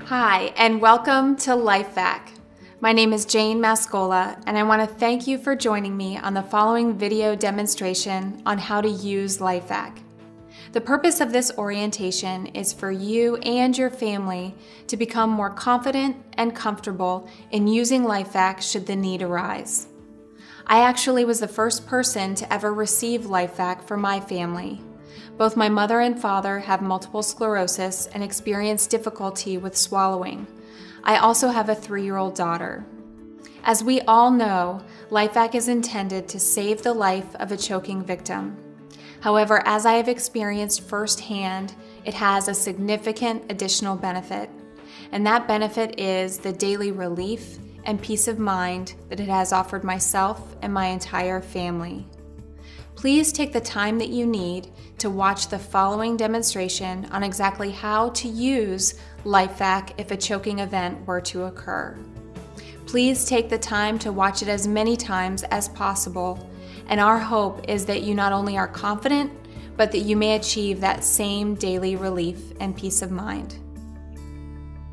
Hi, and welcome to LifeVac. My name is Jane Mascola, and I want to thank you for joining me on the following video demonstration on how to use LifeVac. The purpose of this orientation is for you and your family to become more confident and comfortable in using LifeVac should the need arise. I actually was the first person to ever receive LifeVac for my family. Both my mother and father have multiple sclerosis and experience difficulty with swallowing. I also have a 3-year-old daughter. As we all know, LifeVac is intended to save the life of a choking victim. However, as I have experienced firsthand, it has a significant additional benefit, and that benefit is the daily relief and peace of mind that it has offered myself and my entire family. Please take the time that you need to watch the following demonstration on exactly how to use LifeVac if a choking event were to occur. Please take the time to watch it as many times as possible, and our hope is that you not only are confident, but that you may achieve that same daily relief and peace of mind.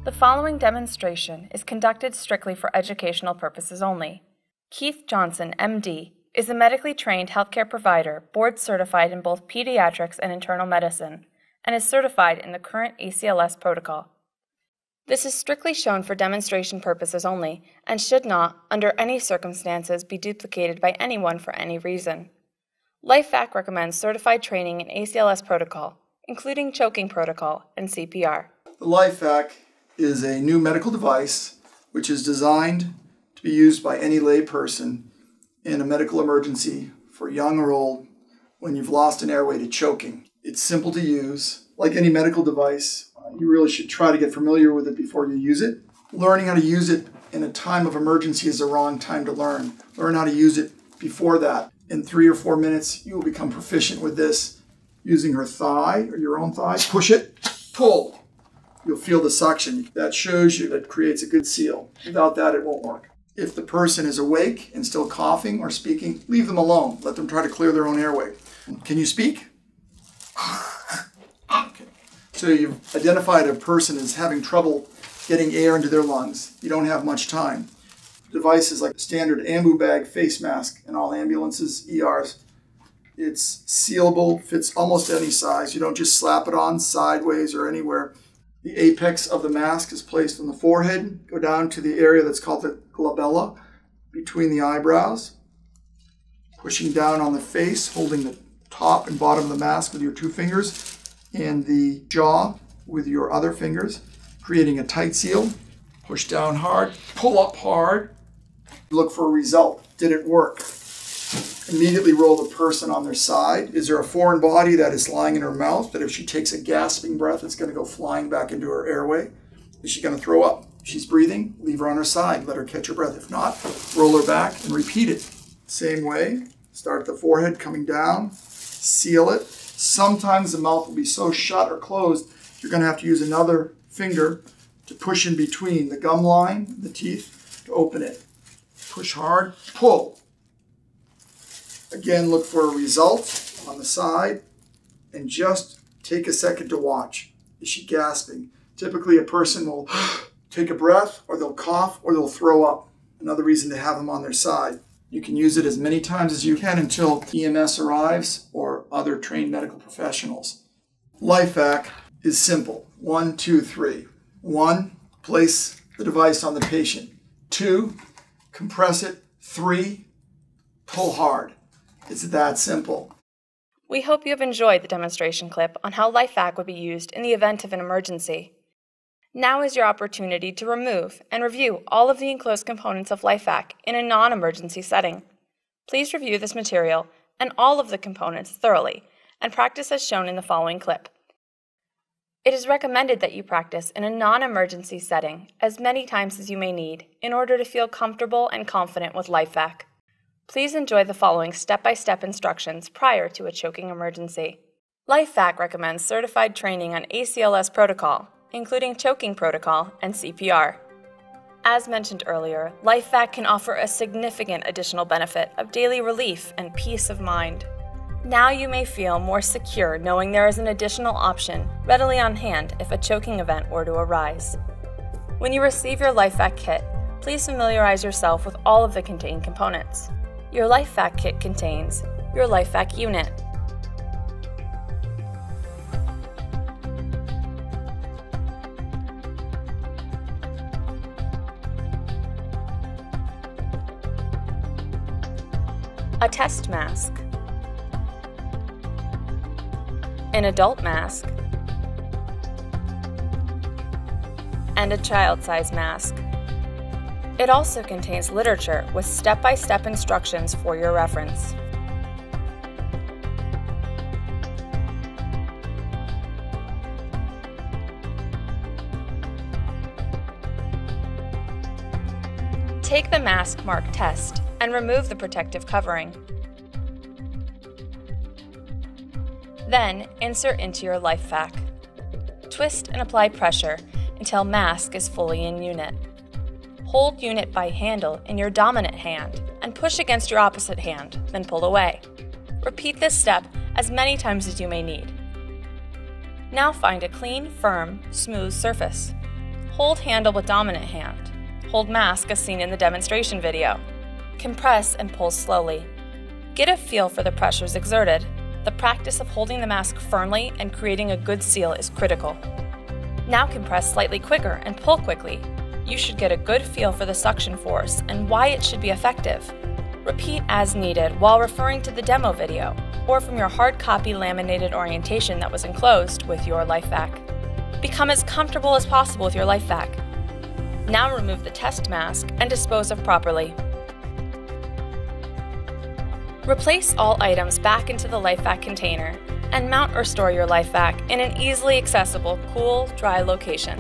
The following demonstration is conducted strictly for educational purposes only. Keith Johnson, MD, is a medically trained healthcare provider, board certified in both pediatrics and internal medicine, and is certified in the current ACLS protocol. This is strictly shown for demonstration purposes only and should not, under any circumstances, be duplicated by anyone for any reason. LifeVac recommends certified training in ACLS protocol, including choking protocol and CPR. The LifeVac is a new medical device which is designed to be used by any lay person in a medical emergency for young or old when you've lost an airway to choking. It's simple to use. Like any medical device, you really should try to get familiar with it before you use it. Learning how to use it in a time of emergency is the wrong time to learn. Learn how to use it before that. In 3 or 4 minutes, you will become proficient with this. Using her thigh or your own thigh, push it, pull. You'll feel the suction. That shows you that creates a good seal. Without that, it won't work. If the person is awake and still coughing or speaking, leave them alone. Let them try to clear their own airway. Can you speak? Okay. So you've identified a person as having trouble getting air into their lungs. You don't have much time. The device is like a standard ambu bag face mask in all ambulances, ERs. It's sealable, fits almost any size. You don't just slap it on sideways or anywhere. The apex of the mask is placed on the forehead. Go down to the area that's called the glabella, between the eyebrows. Pushing down on the face, holding the top and bottom of the mask with your 2 fingers, and the jaw with your other fingers, creating a tight seal. Push down hard, pull up hard. Look for a result. Did it work? Immediately roll the person on their side. Is there a foreign body that is lying in her mouth that if she takes a gasping breath, it's going to go flying back into her airway? Is she going to throw up? If she's breathing, leave her on her side. Let her catch her breath. If not, roll her back and repeat it. Same way. Start at the forehead, coming down. Seal it. Sometimes the mouth will be so shut or closed, you're going to have to use another finger to push in between the gum line and the teeth to open it. Push hard. Pull. Again, look for a result on the side and just take a second to watch. Is she gasping? Typically, a person will take a breath, or they'll cough, or they'll throw up. Another reason to have them on their side. You can use it as many times as you can until EMS arrives or other trained medical professionals. LifeVac is simple. 1, 2, 3. 1, place the device on the patient. 2, compress it. 3, pull hard. It's that simple. We hope you have enjoyed the demonstration clip on how LifeVac would be used in the event of an emergency. Now is your opportunity to remove and review all of the enclosed components of LifeVac in a non-emergency setting. Please review this material and all of the components thoroughly and practice as shown in the following clip. It is recommended that you practice in a non-emergency setting as many times as you may need in order to feel comfortable and confident with LifeVac. Please enjoy the following step-by-step instructions prior to a choking emergency. LifeVac recommends certified training on ACLS protocol, including choking protocol and CPR. As mentioned earlier, LifeVac can offer a significant additional benefit of daily relief and peace of mind. Now you may feel more secure knowing there is an additional option readily on hand if a choking event were to arise. When you receive your LifeVac kit, please familiarize yourself with all of the contained components. Your LifeVac kit contains your LifeVac unit, a test mask, an adult mask, and a child-size mask. It also contains literature with step-by-step instructions for your reference. Take the mask mark test and remove the protective covering. Then insert into your LifeVac. Twist and apply pressure until mask is fully in unit. Hold unit by handle in your dominant hand and push against your opposite hand, then pull away. Repeat this step as many times as you may need. Now find a clean, firm, smooth surface. Hold handle with dominant hand. Hold mask as seen in the demonstration video. Compress and pull slowly. Get a feel for the pressures exerted. The practice of holding the mask firmly and creating a good seal is critical. Now compress slightly quicker and pull quickly. You should get a good feel for the suction force and why it should be effective. Repeat as needed while referring to the demo video or from your hard copy laminated orientation that was enclosed with your LifeVac. Become as comfortable as possible with your LifeVac. Now remove the test mask and dispose of properly. Replace all items back into the LifeVac container and mount or store your LifeVac in an easily accessible, cool, dry location.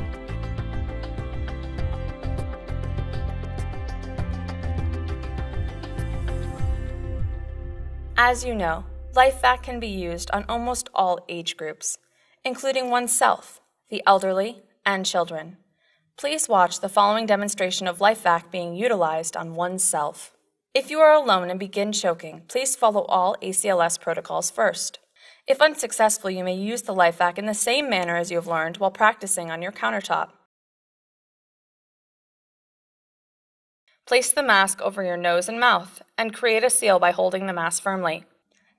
As you know, LifeVac can be used on almost all age groups, including oneself, the elderly, and children. Please watch the following demonstration of LifeVac being utilized on oneself. If you are alone and begin choking, please follow all ACLS protocols first. If unsuccessful, you may use the LifeVac in the same manner as you have learned while practicing on your countertop. Place the mask over your nose and mouth and create a seal by holding the mask firmly.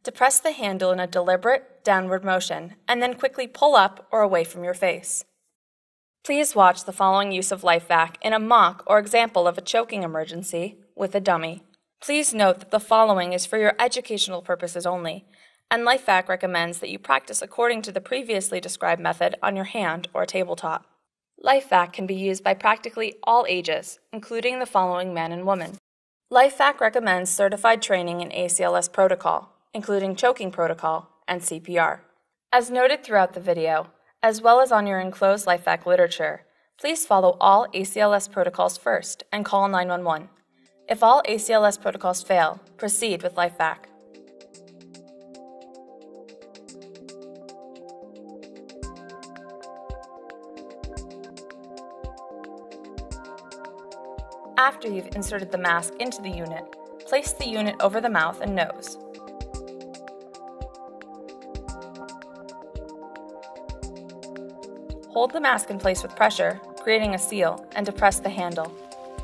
Depress the handle in a deliberate downward motion and then quickly pull up or away from your face. Please watch the following use of LifeVac in a mock or example of a choking emergency with a dummy. Please note that the following is for your educational purposes only, and LifeVac recommends that you practice according to the previously described method on your hand or tabletop. LifeVac can be used by practically all ages, including the following men and women. LifeVac recommends certified training in ACLS protocol, including choking protocol and CPR. As noted throughout the video, as well as on your enclosed LifeVac literature, please follow all ACLS protocols first and call 911. If all ACLS protocols fail, proceed with LifeVac. After you've inserted the mask into the unit, place the unit over the mouth and nose. Hold the mask in place with pressure, creating a seal, and depress the handle.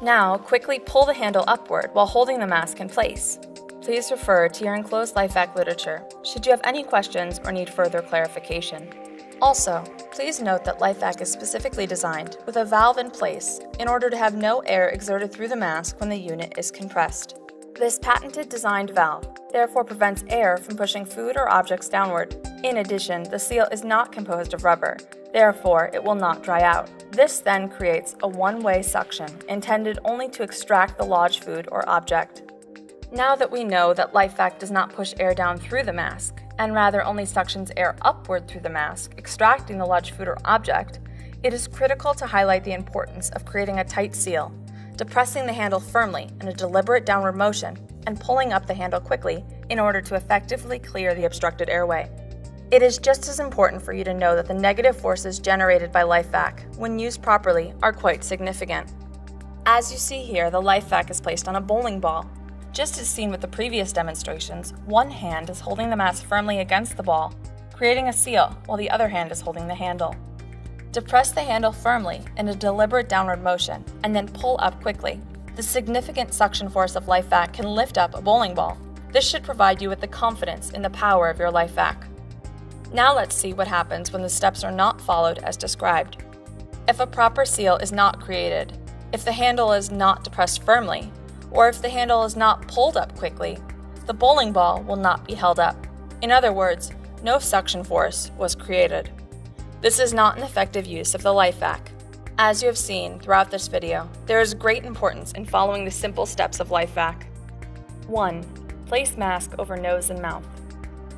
Now, quickly pull the handle upward while holding the mask in place. Please refer to your enclosed LifeVac literature should you have any questions or need further clarification. Also, please note that LifeVac is specifically designed with a valve in place in order to have no air exerted through the mask when the unit is compressed. This patented designed valve therefore prevents air from pushing food or objects downward. In addition, the seal is not composed of rubber, therefore it will not dry out. This then creates a one-way suction intended only to extract the lodged food or object. Now that we know that LifeVac does not push air down through the mask, and rather only suctions air upward through the mask, extracting the lodged food or object, it is critical to highlight the importance of creating a tight seal, depressing the handle firmly in a deliberate downward motion, and pulling up the handle quickly in order to effectively clear the obstructed airway. It is just as important for you to know that the negative forces generated by LifeVac, when used properly, are quite significant. As you see here, the LifeVac is placed on a bowling ball. Just as seen with the previous demonstrations, one hand is holding the mask firmly against the ball, creating a seal, while the other hand is holding the handle. Depress the handle firmly in a deliberate downward motion and then pull up quickly. The significant suction force of LifeVac can lift up a bowling ball. This should provide you with the confidence in the power of your LifeVac. Now let's see what happens when the steps are not followed as described. If a proper seal is not created, if the handle is not depressed firmly, or if the handle is not pulled up quickly, the bowling ball will not be held up. In other words, no suction force was created. This is not an effective use of the LifeVac. As you have seen throughout this video, there is great importance in following the simple steps of LifeVac. 1. Place mask over nose and mouth.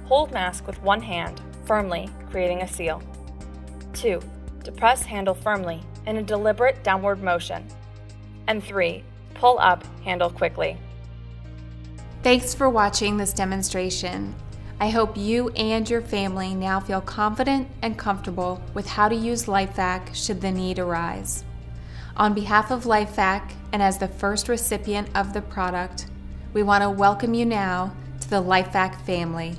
Hold mask with one hand, firmly, creating a seal. 2. Depress handle firmly in a deliberate downward motion. And 3. Pull up handle quickly. Thanks for watching this demonstration. I hope you and your family now feel confident and comfortable with how to use LifeVac should the need arise. On behalf of LifeVac and as the first recipient of the product, we want to welcome you now to the LifeVac family.